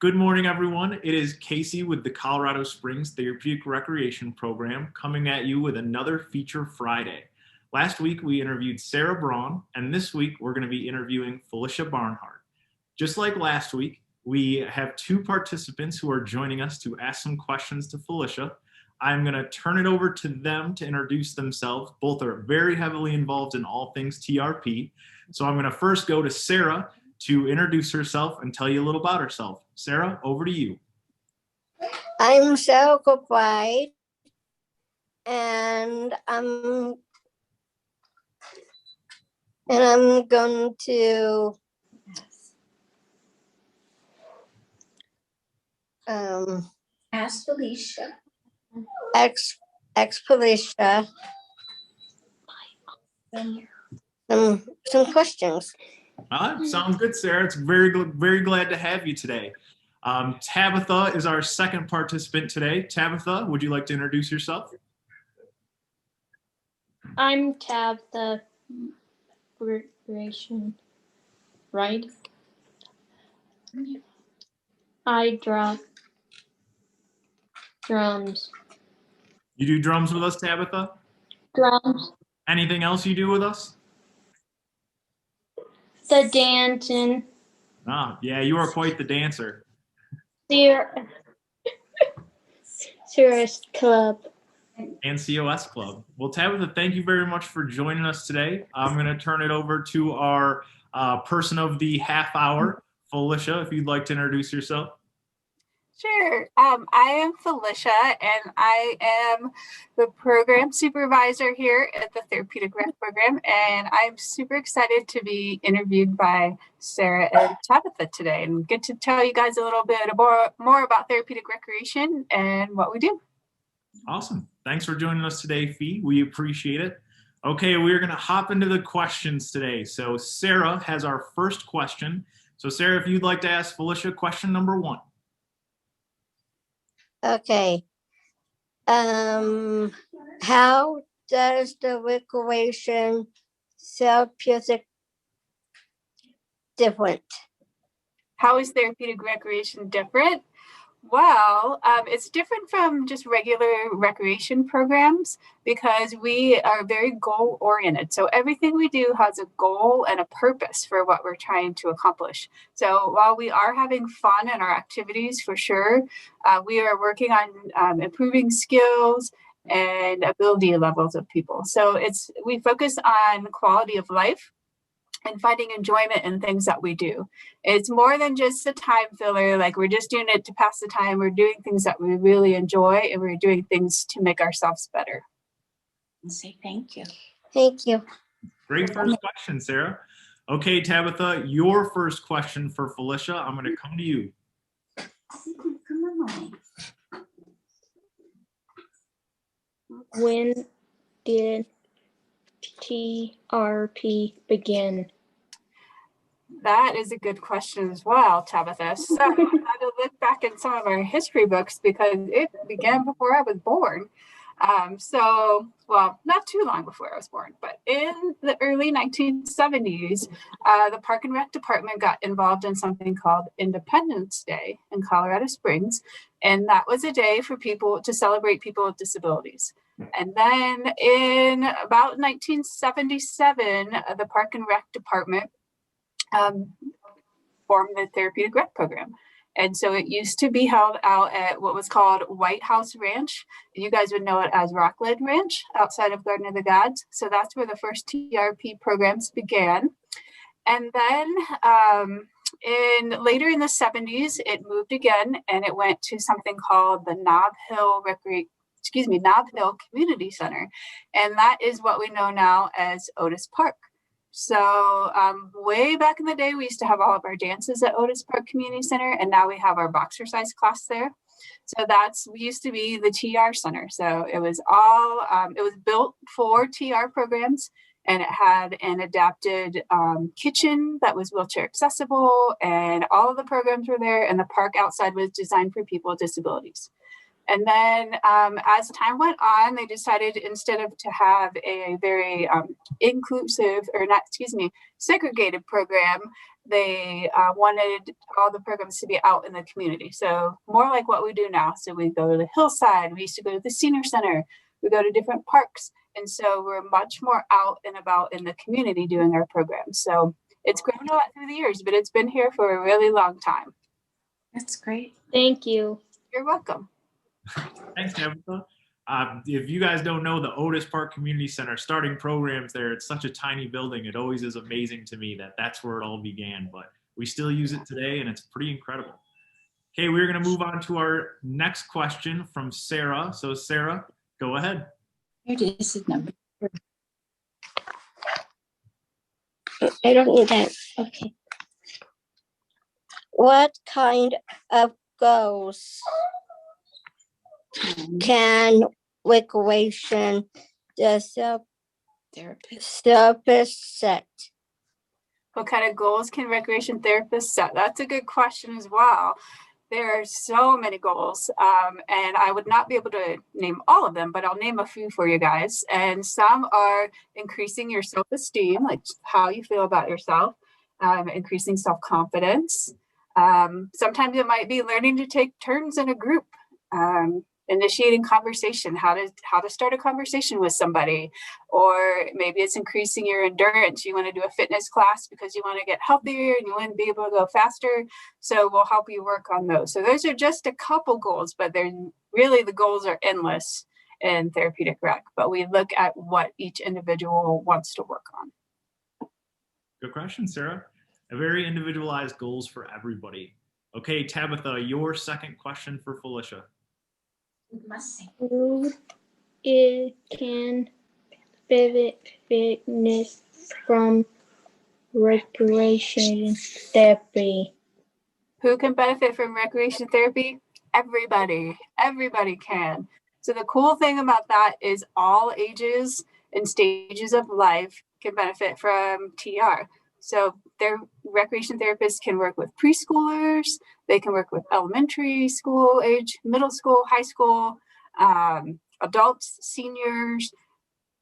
Good morning, everyone. It is Casey with the Colorado Springs Therapeutic Recreation Program coming at you with another Feature Friday. Last week, we interviewed Sarah Braun, and this week, we're going to be interviewing Felicia Barnhart. Just like last week, we have two participants who are joining us to ask some questions to Felicia. I'm going to turn it over to them to introduce themselves. Both are very heavily involved in all things TRP. So I'm going to first go to Sarah to introduce herself and tell you a little about herself. Sarah, over to you. I'm Sarah Goodbright, and I'm going to ask Felicia. Ask Felicia some questions. Sounds good, Sarah. It's very glad to have you today. Tabitha is our second participant today. Tabitha, would you like to introduce yourself? I'm Tabitha. Right? I draw drums. You do drums with us, Tabitha? Drums. Anything else you do with us? The dancing. Yeah, you are quite the dancer. Cirrus Club. And COS Club. Well, Tabitha, thank you very much for joining us today. I'm going to turn it over to our person of the half hour, Felicia, if you'd like to introduce yourself. Sure. I am Felicia, and I am the program supervisor here at the Therapeutic Rec program, and I'm super excited to be interviewed by Sarah and Tabitha today and get to tell you guys a little bit more about therapeutic recreation and what we do. Awesome. Thanks for joining us today, Fee. We appreciate it. Okay, we're going to hop into the questions today. So Sarah has our first question. So Sarah, if you'd like to ask Felicia question number 1. Okay. How does the recreation therapeutic different? How is therapeutic recreation different? Well, it's different from just regular recreation programs because we are very goal oriented. So everything we do has a goal and a purpose for what we're trying to accomplish. So while we are having fun in our activities for sure, we are working on improving skills and ability levels of people. So we focus on quality of life and finding enjoyment in things that we do. It's more than just a time filler, like we're just doing it to pass the time. We're doing things that we really enjoy, and we're doing things to make ourselves better. And say thank you. Thank you. Great first question, Sarah. Okay, Tabitha, your first question for Felicia. I'm going to come to you. Come on. When did TRP begin? That is a good question as well, Tabitha. So I had to look back in some of our history books because it began before I was born. Well, not too long before I was born, but in the early 1970s, the Park and Rec Department got involved in something called Independence Day in Colorado Springs. And that was a day for people to celebrate people with disabilities. And then in about 1977, the Park and Rec Department formed the Therapeutic Rec program. And so it used to be held out at what was called White House Ranch. You guys would know it as Rockland Ranch outside of Garden of the Gods. So that's where the first TRP programs began. And then later in the 70s, it moved again and it went to something called the Nob Hill Community Center. And that is what we know now as Otis Park. So way back in the day, we used to have all of our dances at Otis Park Community Center, and now we have our boxercise class there. So we used to be the TR Center. So it was it was built for TR programs, and it had an adapted kitchen that was wheelchair accessible, and all of the programs were there, and the park outside was designed for people with disabilities. And then as time went on, they decided instead of to have a very inclusive, or not, excuse me, segregated program, they wanted all the programs to be out in the community. So more like what we do now. So we go to the hillside, we used to go to the senior center, we go to different parks. And so we're much more out and about in the community doing our programs. So it's grown a lot through the years, but it's been here for a really long time. That's great. Thank you. You're welcome. Thanks, Tabitha. If you guys don't know the Otis Park Community Center, starting programs there, it's such a tiny building. It always is amazing to me that that's where it all began, but we still use it today and it's pretty incredible. Okay, we're gonna move on to our next question from Sarah. So Sarah, go ahead. Here it is, number. I don't need that. Okay. What kind of goals can recreation the therapist set? What kind of goals can recreation therapists set? That's a good question as well. There are so many goals, and I would not be able to name all of them, but I'll name a few for you guys. And some are increasing your self-esteem, like how you feel about yourself, increasing self-confidence. Sometimes it might be learning to take turns in a group, initiating conversation, how to start a conversation with somebody, or maybe it's increasing your endurance. You want to do a fitness class because you want to get healthier and you want to be able to go faster. So we'll help you work on those. So those are just a couple goals, but they're really, the goals are endless in therapeutic rec, but we look at what each individual wants to work on. Good question, Sarah. A very individualized goals for everybody. Okay, Tabitha, your second question for Felicia. Who it can benefit fitness from recreation therapy? Who can benefit from recreation therapy? Everybody. Everybody can. So the cool thing about that is all ages and stages of life can benefit from TR. So their recreation therapists can work with preschoolers, they can work with elementary school age, middle school, high school, adults, seniors,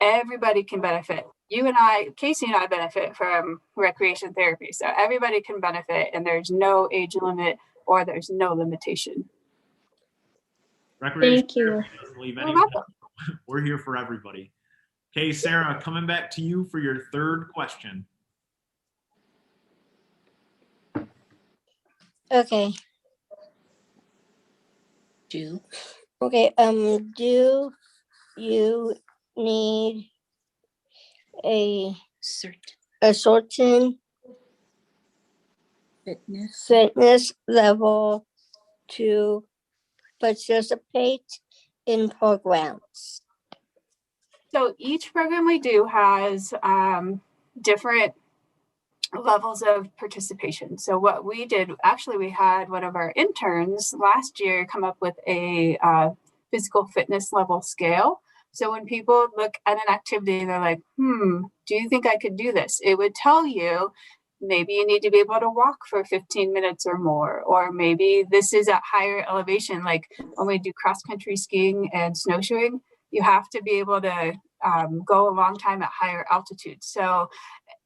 everybody can benefit. You and I, Casey and I benefit from recreation therapy. So everybody can benefit and there's no age limit or there's no limitation. Thank you. Doesn't leave anyone. We're here for everybody. Okay, Sarah, coming back to you for your third question. Okay. Okay, do you need a certain fitness level to participate in programs? So each program we do has different levels of participation. So what we did, actually, we had one of our interns last year come up with a physical fitness level scale. So when people look at an activity, they're like, do you think I could do this? It would tell you, maybe you need to be able to walk for 15 minutes or more, or maybe this is at higher elevation. Like when we do cross-country skiing and snowshoeing, you have to be able to go a long time at higher altitude. So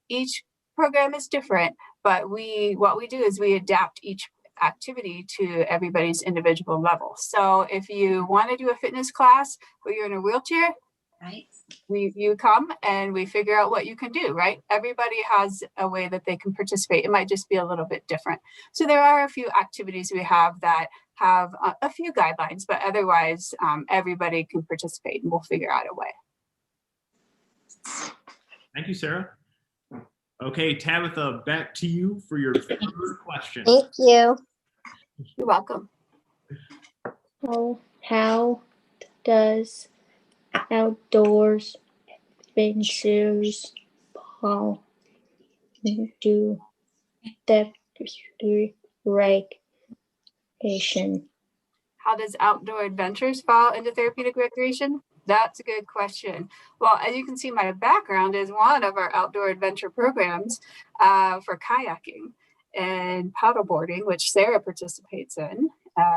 each program is different, but what we do is we adapt each activity to everybody's individual level. So if you want to do a fitness class where you're in a wheelchair, right, you come and we figure out what you can do, right? Everybody has a way that they can participate. It might just be a little bit different. So there are a few activities we have that have a few guidelines, but otherwise everybody can participate and we'll figure out a way. Thank you, Sarah. Okay, Tabitha, back to you for your third question. Thank you. You're welcome. How does outdoors adventures fall into therapeutic recreation? How does outdoor adventures fall into therapeutic recreation? That's a good question. Well, as you can see, my background is one of our outdoor adventure programs for kayaking and paddleboarding, which Sarah participates in.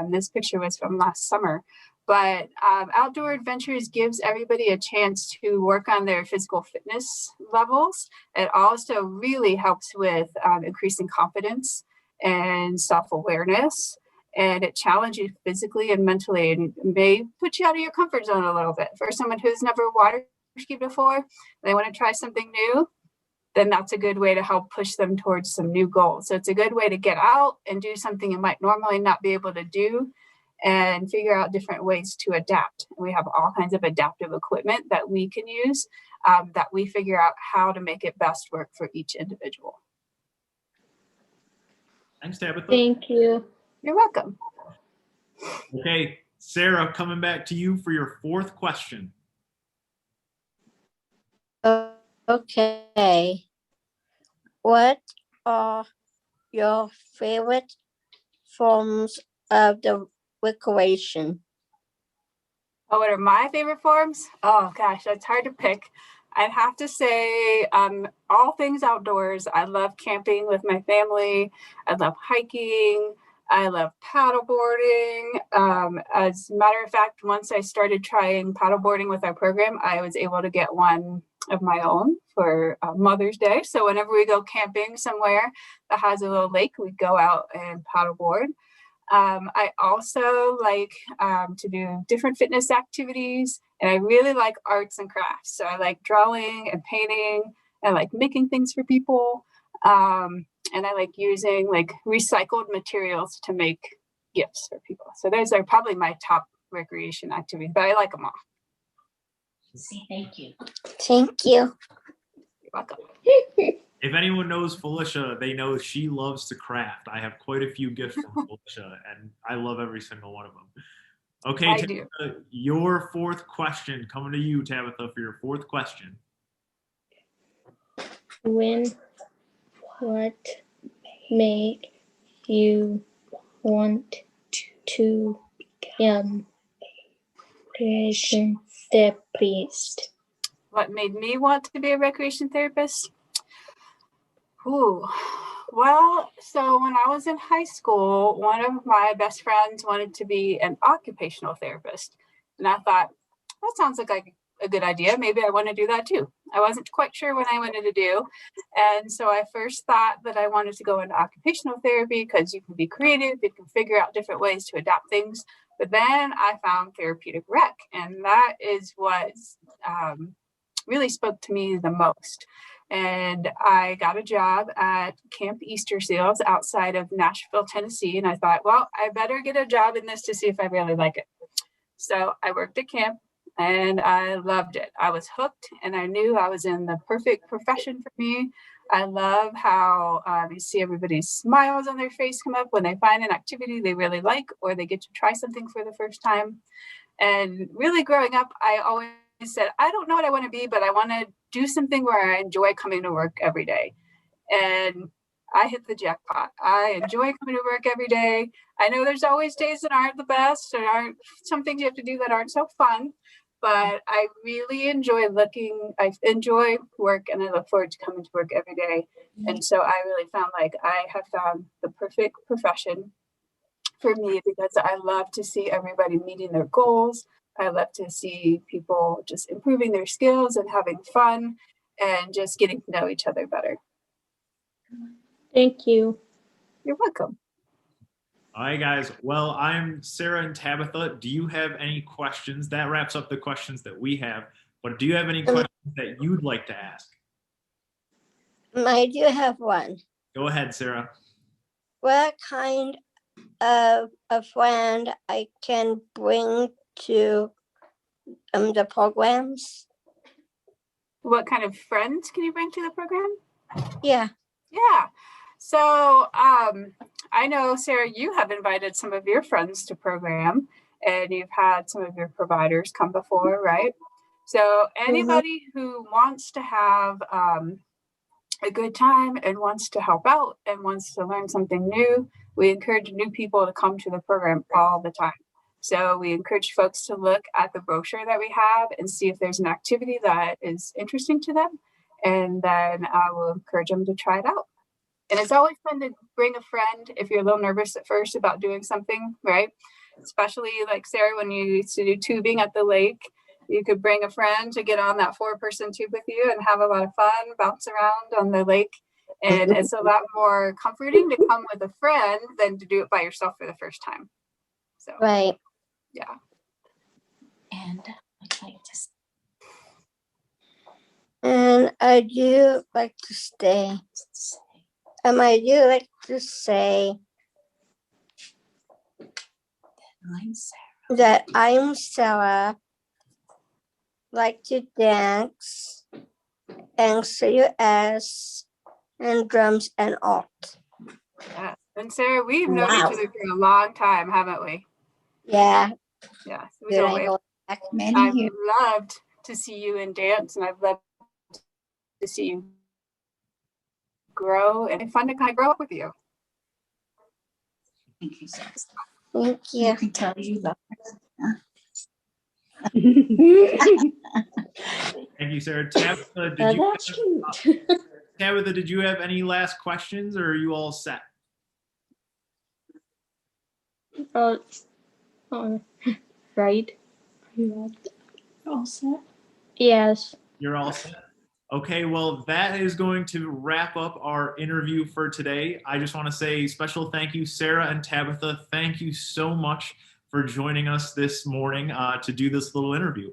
This picture was from last summer. But outdoor adventures gives everybody a chance to work on their physical fitness levels. It also really helps with increasing confidence and self-awareness. And it challenges you physically and mentally and may put you out of your comfort zone a little bit. For someone who's never water skied before, they want to try something new, then that's a good way to help push them towards some new goals. So it's a good way to get out and do something you might normally not be able to do and figure out different ways to adapt. We have all kinds of adaptive equipment that we can use that we figure out how to make it best work for each individual. Thanks, Tabitha. Thank you. You're welcome. Okay, Sarah, coming back to you for your fourth question. Okay. What are your favorite forms of the recreation? Oh, what are my favorite forms? Oh gosh, that's hard to pick. I'd have to say all things outdoors. I love camping with my family. I love hiking. I love paddleboarding. As a matter of fact, once I started trying paddleboarding with our program, I was able to get one of my own for Mother's Day. So whenever we go camping somewhere that has a little lake, we go out and paddleboard. I also like to do different fitness activities, and I really like arts and crafts. So I like drawing and painting. I like making things for people. And I like using like recycled materials to make gifts for people. So those are probably my top recreation activities, but I like them all. Thank you. Thank you. You're welcome. If anyone knows Felicia, they know she loves to craft. I have quite a few gifts from Felicia, and I love every single one of them. Okay, I Tabitha, do. your fourth question, coming to you, Tabitha, for your fourth question. What make you want to become recreation therapist? What made me want to be a recreation therapist? Ooh, well, so when I was in high school, one of my best friends wanted to be an occupational therapist. And I thought, that sounds like a good idea. Maybe I want to do that too. I wasn't quite sure what I wanted to do. And so I first thought that I wanted to go into occupational therapy because you can be creative, you can figure out different ways to adapt things. But then I found therapeutic rec, and that is what really spoke to me the most. And I got a job at Camp Easter Seals outside of Nashville, Tennessee. And I thought, well, I better get a job in this to see if I really like it. So I worked at camp and I loved it. I was hooked, and I knew I was in the perfect profession for me. I love how you see everybody's smiles on their face come up when they find an activity they really like, or they get to try something for the first time. And really growing up, I always said, I don't know what I want to be, but I want to do something where I enjoy coming to work every day. And I hit the jackpot. I enjoy coming to work every day. I know there's always days that aren't the best, or aren't some things you have to do that aren't so fun, but I really enjoy I enjoy work, and I look forward to coming to work every day. And so I really found like I have found the perfect profession for me, because I love to see everybody meeting their goals. I love to see people just improving their skills and having fun and just getting to know each other better. Thank you. You're welcome. All right, guys. Well, I'm Sarah and Tabitha. Do you have any questions? That wraps up the questions that we have. But do you have any questions that you'd like to ask? I do have one. Go ahead, Sarah. What kind of a friend I can bring to the programs? What kind of friends can you bring to the program? Yeah. Yeah. So I know, Sarah, you have invited some of your friends to program, and you've had some of your providers come before, right? So anybody who wants to have a good time and wants to help out and wants to learn something new, we encourage new people to come to the program all the time. So we encourage folks to look at the brochure that we have and see if there's an activity that is interesting to them. And then I will encourage them to try it out. And it's always fun to bring a friend if you're a little nervous at first about doing something, right? especially like Sarah, when you used to do tubing at the lake. You could bring a friend to get on that 4-person tube with you and have a lot of fun, bounce around on the lake. And it's a lot more comforting to come with a friend than to do it by yourself for the first time. So, Right. yeah. And I'd like to And I do like to stay. say, I do like to say I'm Sarah. that I'm Sarah, like to dance, and CUS, and drums and alt. Yeah. And Sarah, we've known each Wow. other for a long time, haven't we? Yeah, Yeah. So we good. go I way. go back. Many I've years. loved to see you in dance, and I've loved to see you grow, and it's fun to kind of grow up with you. Thank you, Sarah. Thank You you. can tell you love her. Thank you, Sarah. Tabitha, That's cute. Tabitha, did you have any last questions, or are you all set? Oh, right. All set. Yes. You're all set. Okay, well, that is going to wrap up our interview for today. I just want to say special thank you, Sarah and Tabitha. Thank you so much for joining us this morning to do this little interview.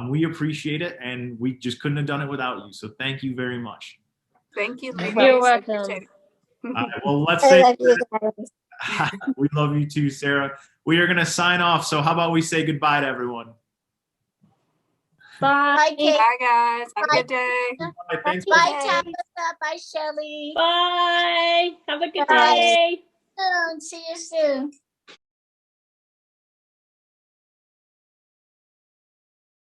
We appreciate it, and we just couldn't have done it without you. So thank you very much. Thank you, ladies. You're I welcome. appreciate it. All right, well, let's I say love you guys. we love you too, Sarah. We are going to sign off. So how about we say goodbye to everyone? Bye. Bye, Kate. Bye, guys. Have a good day. All right, thanks. Bye, For- Tabitha. Bye, Shelly. Bye. Have a good Bye. day. See you soon.